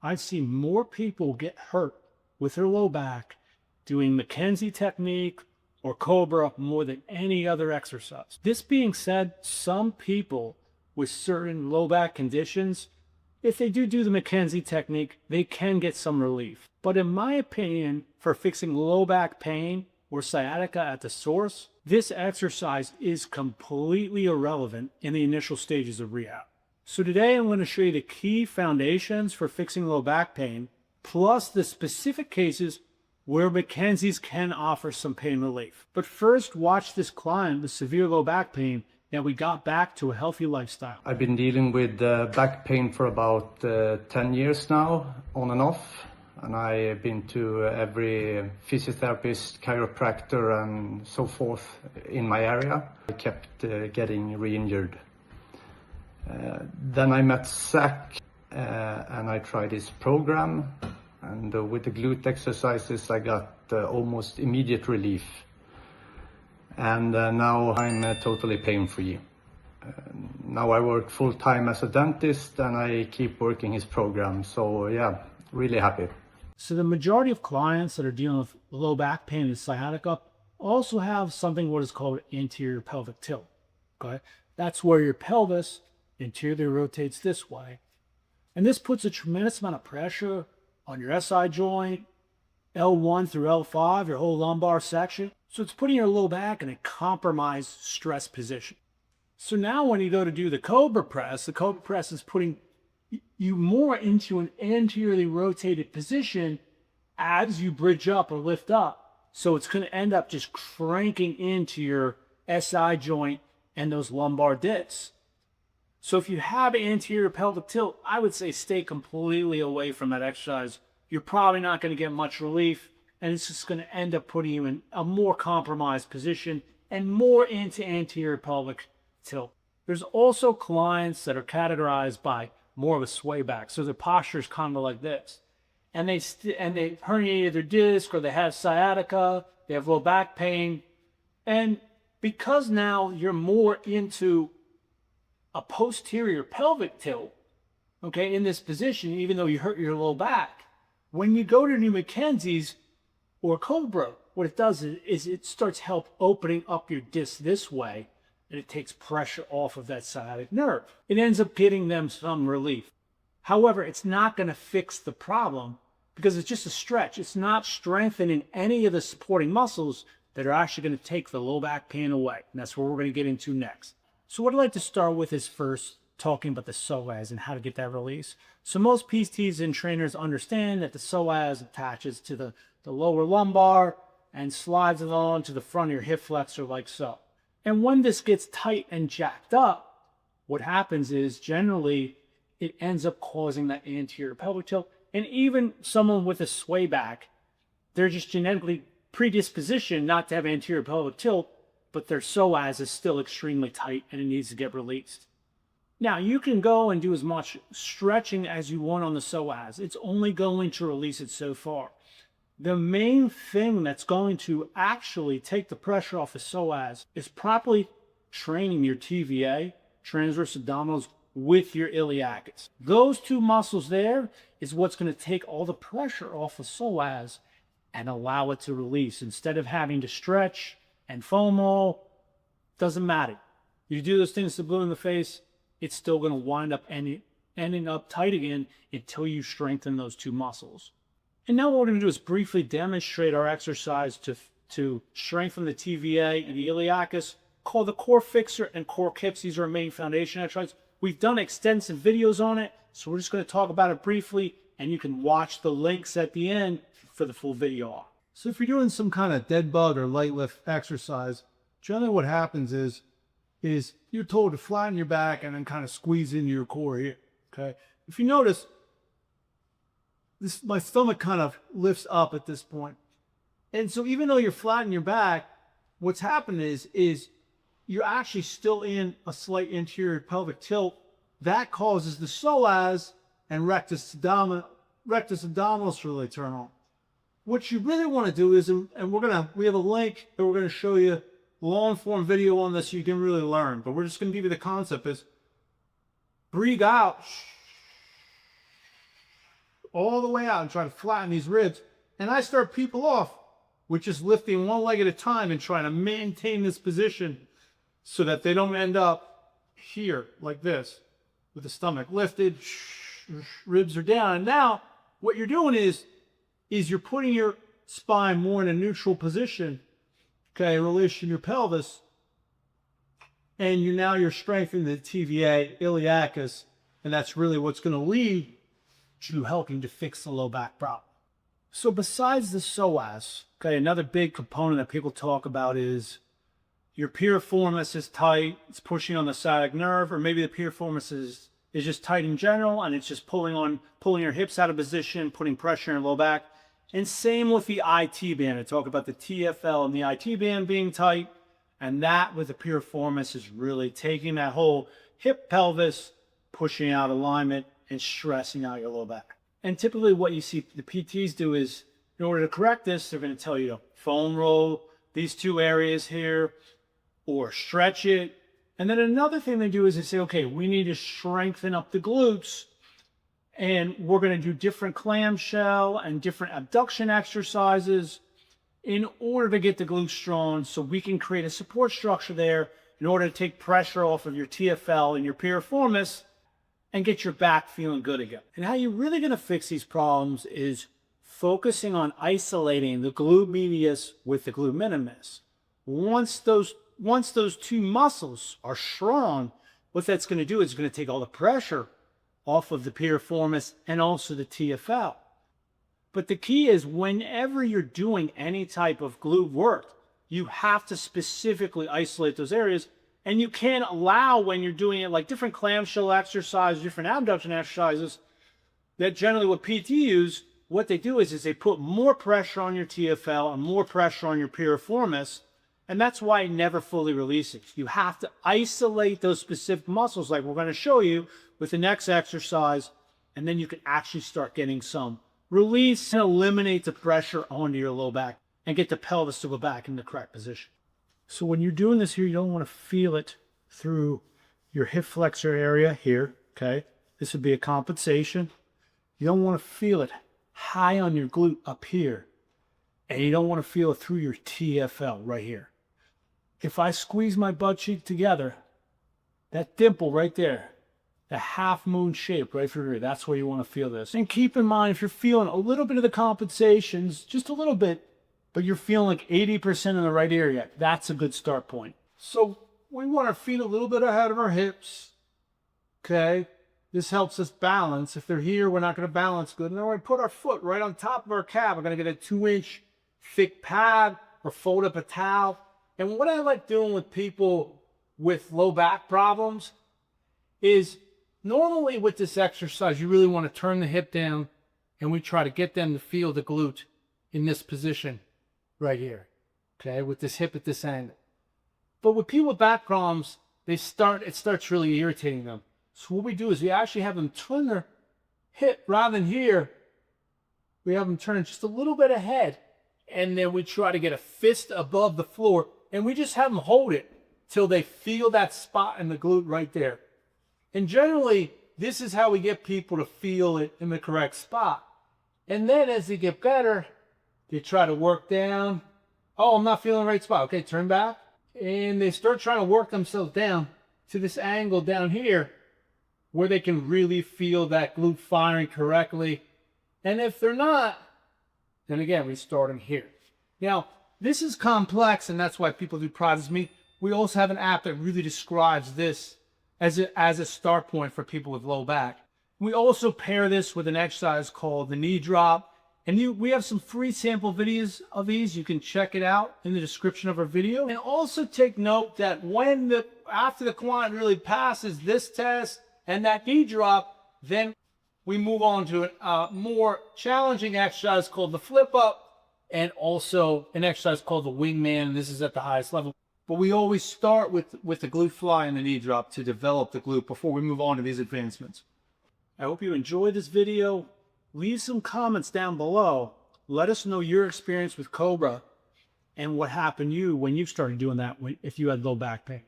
I've seen more people get hurt with their low back doing McKenzie technique or Cobra more than any other exercise. This being said, some people with certain low back conditions, if they do the McKenzie technique, they can get some relief. But in my opinion, for fixing low back pain or sciatica at the source, this exercise is completely irrelevant in the initial stages of rehab. So today I'm going to show you the key foundations for fixing low back pain, plus the specific cases where McKenzie's can offer some pain relief. But first, watch this client with severe low back pain that we got back to a healthy lifestyle. I've been dealing with back pain for about 10 years now, on and off. And I've been to every physiotherapist, chiropractor and so forth in my area. I kept getting re-injured. Then I met Zach and I tried his program. And with the glute exercises, I got almost immediate relief. And now I'm totally pain-free. Now I work full-time as a dentist and I keep working his program. So yeah, really happy. So the majority of clients that are dealing with low back pain and sciatica also have something what is called anterior pelvic tilt. Okay, that's where your pelvis anteriorly rotates this way. And this puts a tremendous amount of pressure on your SI joint, L1 through L5, your whole lumbar section. So it's putting your low back in a compromised stress position. So now when you go to do the Cobra Press is putting you more into an anteriorly rotated position as you bridge up or lift up. So it's going to end up just cranking into your SI joint and those lumbar discs. So if you have anterior pelvic tilt, I would say stay completely away from that exercise. You're probably not going to get much relief, and it's just going to end up putting you in a more compromised position and more into anterior pelvic tilt. There's also clients that are categorized by more of a swayback, so their posture is kind of like this, and they herniated their disc, or they have sciatica, they have low back pain, and because now you're more into a posterior pelvic tilt, okay, in this position, even though you hurt your low back, when you go to new McKenzie's or Cobra, what it does is it starts help opening up your disc this way, and it takes pressure off of that sciatic nerve. It ends up getting them some relief. However, it's not going to fix the problem because it's just a stretch. It's not strengthening any of the supporting muscles that are actually going to take the low back pain away. And that's what we're going to get into next. So what I'd like to start with is first talking about the psoas and how to get that release. So most PTs and trainers understand that the psoas attaches to the lower lumbar and slides it on to the front of your hip flexor like so. And when this gets tight and jacked up, what happens is generally it ends up causing that anterior pelvic tilt. And even someone with a swayback, they're just genetically predispositioned not to have anterior pelvic tilt, but their psoas is still extremely tight and it needs to get released. Now, you can go and do as much stretching as you want on the psoas. It's only going to release it so far. The main thing that's going to actually take the pressure off the psoas is properly training your TVA, transverse abdominals, with your iliacus. Those two muscles there is what's going to take all the pressure off the psoas and allow it to release. Instead of having to stretch and foam roll, doesn't matter. You do those things to blue in the face, it's still going to wind up ending up tight again until you strengthen those two muscles. And now what we're going to do is briefly demonstrate our exercise to strengthen the TVA and the iliacus, called the core fixer and core kips. These are our main foundation exercises. We've done extensive videos on it, so we're just going to talk about it briefly, and you can watch the links at the end for the full video. So if you're doing some kind of dead bug or light lift exercise, generally what happens is you're told to flatten your back and then kind of squeeze into your core here, okay? If you notice, my stomach kind of lifts up at this point. And so even though you're flattening your back, what's happened is you're actually still in a slight anterior pelvic tilt. That causes the psoas and rectus abdominis to really turn on. What you really want to do is, and we have a link that we're going to show you a long form video on this so you can really learn, but we're just going to give you the concept is breathe out all the way out and try to flatten these ribs. And I start people off with just lifting one leg at a time and trying to maintain this position so that they don't end up here like this with the stomach lifted, ribs are down. And now what you're doing is you're putting your spine more in a neutral position, okay, releasing your pelvis, and you're strengthening the TVA, iliacus, and that's really what's going to lead to helping to fix the low back problem. So besides the psoas, okay, another big component that people talk about is your piriformis is tight, it's pushing on the sciatic nerve, or maybe the piriformis is just tight in general, and it's just pulling your hips out of position, putting pressure in your low back. And same with the IT band. I talk about the TFL and the IT band being tight, and that with the piriformis is really taking that whole hip pelvis, pushing out alignment, and stressing out your low back. And typically what you see the PTs do is, in order to correct this, they're going to tell you to foam roll these two areas here, or stretch it. And then another thing they do is they say, okay, we need to strengthen up the glutes, and we're going to do different clamshell and different abduction exercises in order to get the glutes strong, so we can create a support structure there in order to take pressure off of your TFL and your piriformis and get your back feeling good again. And how you're really going to fix these problems is focusing on isolating the glute medius with the glute minimus. Once those two muscles are strong, what that's going to do is it's going to take all the pressure off of the piriformis and also the TFL. But the key is, whenever you're doing any type of glute work, you have to specifically isolate those areas, and you can't allow, when you're doing it like different clamshell exercises, different abduction exercises, that generally what PT use, what they do is they put more pressure on your TFL and more pressure on your piriformis, and that's why it never fully releases. You have to isolate those specific muscles like we're going to show you with the next exercise, and then you can actually start getting some release and eliminate the pressure onto your low back and get the pelvis to go back in the correct position. So when you're doing this here, you don't want to feel it through your hip flexor area here, okay? This would be a compensation. You don't want to feel it high on your glute up here, and you don't want to feel it through your TFL right here. If I squeeze my butt cheek together, that dimple right there, the half moon shape right through here, that's where you want to feel this. And keep in mind, if you're feeling a little bit of the compensations, just a little bit, but you're feeling like 80% in the right area, that's a good start point. So we want our feet a little bit ahead of our hips, okay? This helps us balance. If they're here, we're not going to balance good. And then we're going to put our foot right on top of our calf. We're going to get a 2-inch thick pad or fold up a towel. And what I like doing with people with low back problems is, normally with this exercise, you really want to turn the hip down, and we try to get them to feel the glute in this position right here, okay, with this hip at this angle. But with people with back problems, it starts really irritating them. So what we do is we actually have them turn their hip, rather than here, we have them turn it just a little bit ahead, and then we try to get a fist above the floor, and we just have them hold it till they feel that spot in the glute right there. And generally, this is how we get people to feel it in the correct spot. And then as they get better, they try to work down. Oh, I'm not feeling the right spot. Okay, turn back. And they start trying to work themselves down to this angle down here where they can really feel that glute firing correctly. And if they're not, then again, we start them here. Now, this is complex, and that's why people do projects. We also have an app that really describes this as a start point for people with low back. We also pair this with an exercise called the knee drop. And we have some free sample videos of these. You can check it out in the description of our video. And also take note that after the client really passes this test and that knee drop, then we move on to a more challenging exercise called the flip up, and also an exercise called the wingman. And this is at the highest level. But we always start with the glute fly and the knee drop to develop the glute before we move on to these advancements. I hope you enjoyed this video. Leave some comments down below. Let us know your experience with Cobra and what happened to you when you started doing that if you had low back pain.